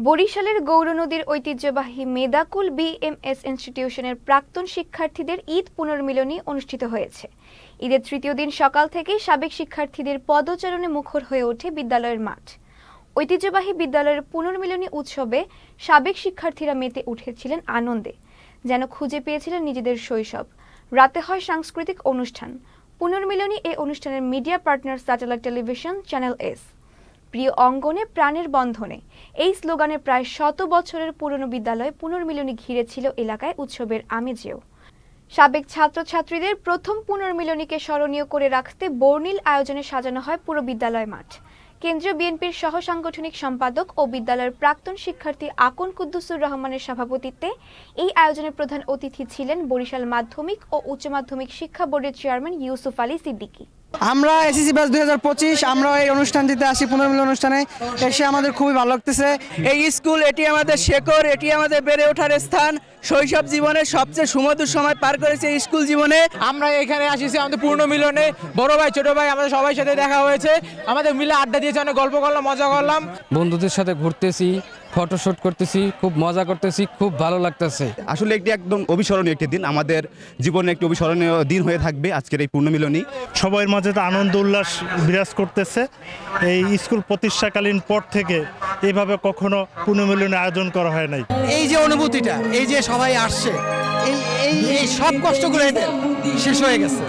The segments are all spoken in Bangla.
বরিশালের গৌরনদীর ঐতিহ্যবাহী মেদাকুল বিএমএস ইনস্টিটিউশনের প্রাক্তন শিক্ষার্থীদের ঈদ পুনর্মিলনী অনুষ্ঠিত হয়েছে। ঈদের তৃতীয় দিন সকাল থেকেই সাবেক শিক্ষার্থীদের পদচারণে মুখর হয়ে ওঠে বিদ্যালয়ের মাঠ। ঐতিহ্যবাহী বিদ্যালয়ের পুনর্মিলনী উৎসবে সাবেক শিক্ষার্থীরা মেতে উঠেছিলেন আনন্দে, যেন খুঁজে পেয়েছিলেন নিজেদের শৈশব। রাতে হয় সাংস্কৃতিক অনুষ্ঠান। পুনর্মিলনী এই অনুষ্ঠানের media partner satellite television channel S. প্রিয় অঙ্গনে প্রাণের বন্ধনে এই স্লোগানে প্রায় 100 বছরের পুরনো বিদ্যালয় পুনর্মিলনী ঘিরে ছিল এলাকায় উৎসবের আমেজেও। সাবেক ছাত্রছাত্রীদের প্রথম পুনর্মিলনীকে স্মরণীয় করে রাখতে বর্ণিল আয়োজনে সাজানো হয় পুরো বিদ্যালয় মাঠ। কেন্দ্রীয় বিএনপির সহ সাংগঠনিক সম্পাদক ও বিদ্যালয়ের প্রাক্তন শিক্ষার্থী আকন কুদ্দুসুর রহমানের সভাপতিত্বে এই আয়োজনের প্রধান অতিথি ছিলেন বরিশাল মাধ্যমিক ও উচ্চ মাধ্যমিক শিক্ষা বোর্ডের চেয়ারম্যান ইউসুফ আলী সিদ্দিকী। আমরা এসএসসি ব্যাচ 2025 আমরা এই অনুষ্ঠানটিতে আসি, পুনর্মিলন অনুষ্ঠানে এসে আমাদের খুবই ভালো লাগতেছে। এই স্কুল, এটি আমাদের শেকড়, এটি আমাদের বেড়ে ওঠার স্থান। শৈশব জীবনের সবচেয়ে সুমধুর সময় পার করেছে এই স্কুল জীবনে। আমরা এখানে আসিছি আমাদের পুনর্মিলনে, বড় ভাই ছোট ভাই আমাদের সবাই সাথে দেখা হয়েছে, আমাদের মিলে আড্ডা দিয়েছে, অনেক গল্প করলাম, মজা করলাম, বন্ধুদের সাথে ঘুরতেছি, ফটোশুট করতেছি, খুব মজা করতেছি, খুব ভালো লাগতেছে। আসলে একটি একদম অবিস্মরণীয় একটি দিন, আমাদের জীবনে একটি অবিস্মরণীয় দিন হয়ে থাকবে আজকের এই পুনর্মিলনী। সবার মাঝে তো আনন্দ উল্লাস বিরাজ করতেছে। এই স্কুল প্রতিষ্ঠাকালীন পর থেকে এইভাবে কখনো পুনর্মিলনী আয়োজন করা হয় নাই। এই যে অনুভূতিটা, এই যে সবাই আসছে, এই সব কষ্টগুলো শেষ হয়ে গেছে।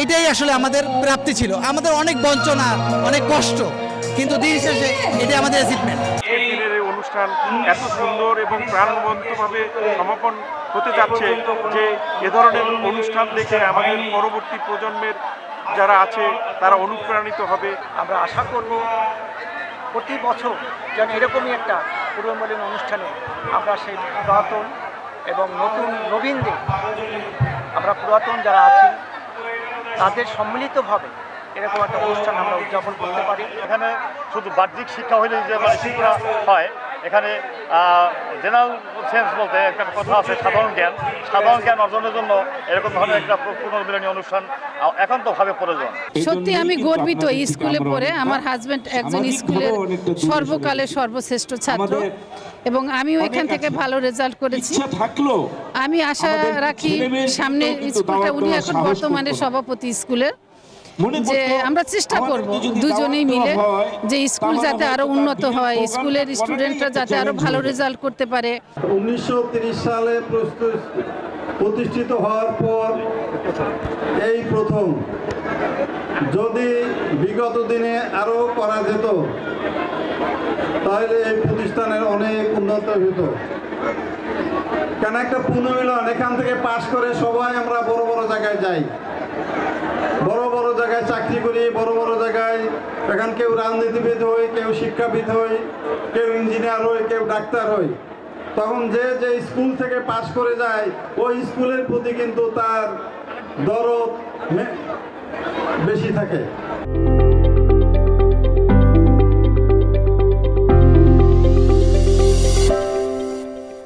এটাই আসলে আমাদের প্রাপ্তি ছিল। আমাদের অনেক বঞ্চনা, অনেক কষ্ট, কিন্তু দিন শেষে এটা আমাদের অ্যাচিভমেন্ট। অনুষ্ঠান এত সুন্দর এবং প্রাণবন্তভাবে সমাপন হতে যাচ্ছে যে এ ধরনের অনুষ্ঠান দেখে আমাদের পরবর্তী প্রজন্মের যারা আছে তারা অনুপ্রাণিত হবে। আমরা আশা করব প্রতি বছর যেন এরকমই একটা পুনর্মিলনী অনুষ্ঠানে আমরা সেই পুরাতন এবং নবীনদের, আমরা পুরাতন যারা আছি তাদের সম্মিলিতভাবে এরকম একটা অনুষ্ঠান আমরা উদযাপন করতে পারি। এখানে শুধু বাহ্যিক শিক্ষা হইলে যে শিক্ষা হয়, এখানে জেনারেল সেন্স বলতে একটা কথা আছে, সাধারণ জ্ঞান অর্জনের জন্য এরকম ধরনের একটা পুনর্মিলনী অনুষ্ঠান একান্তভাবে প্রয়োজন। সত্যি আমি গর্বিত স্কুলে পড়ে। আমার হাজবেন্ড একজন স্কুলের সর্বকালের সর্বশ্রেষ্ঠ ছাত্র এবং আমিও এখান থেকে ভালো রেজাল্ট করেছি। আমি আশা রাখি সামনে স্কুলটা, উনি এখন বর্তমানে সভাপতি স্কুলের, যে আমরা চেষ্টা করব দুজনেই মিলে যে স্কুল যাতে আরো উন্নত হয়, স্কুলের স্টুডেন্টরা যাতে আরো ভালো রেজাল্ট করতে পারে। 1930 সালে প্রতিষ্ঠিত হওয়ার পর এই প্রথম। যদি বিগত দিনে আরো করা যেত তাহলে এই প্রতিষ্ঠানের অনেক উন্নত হতো। কেন একটা পুনর্মিলন, এখান থেকে পাশ করে সবাই আমরা বড় বড় জায়গায় যাই, বড় বড় জায়গায় চাকরি করি, বড় বড় জায়গায়। এখন কেউ রাজনীতিবিদ হই, কেউ শিক্ষাবিদ হই, কেউ ইঞ্জিনিয়ার হই, কেউ ডাক্তার হই। তখন যে স্কুল থেকে পাশ করে যায় ওই স্কুলের প্রতি কিন্তু তার দরদ বেশি থাকে।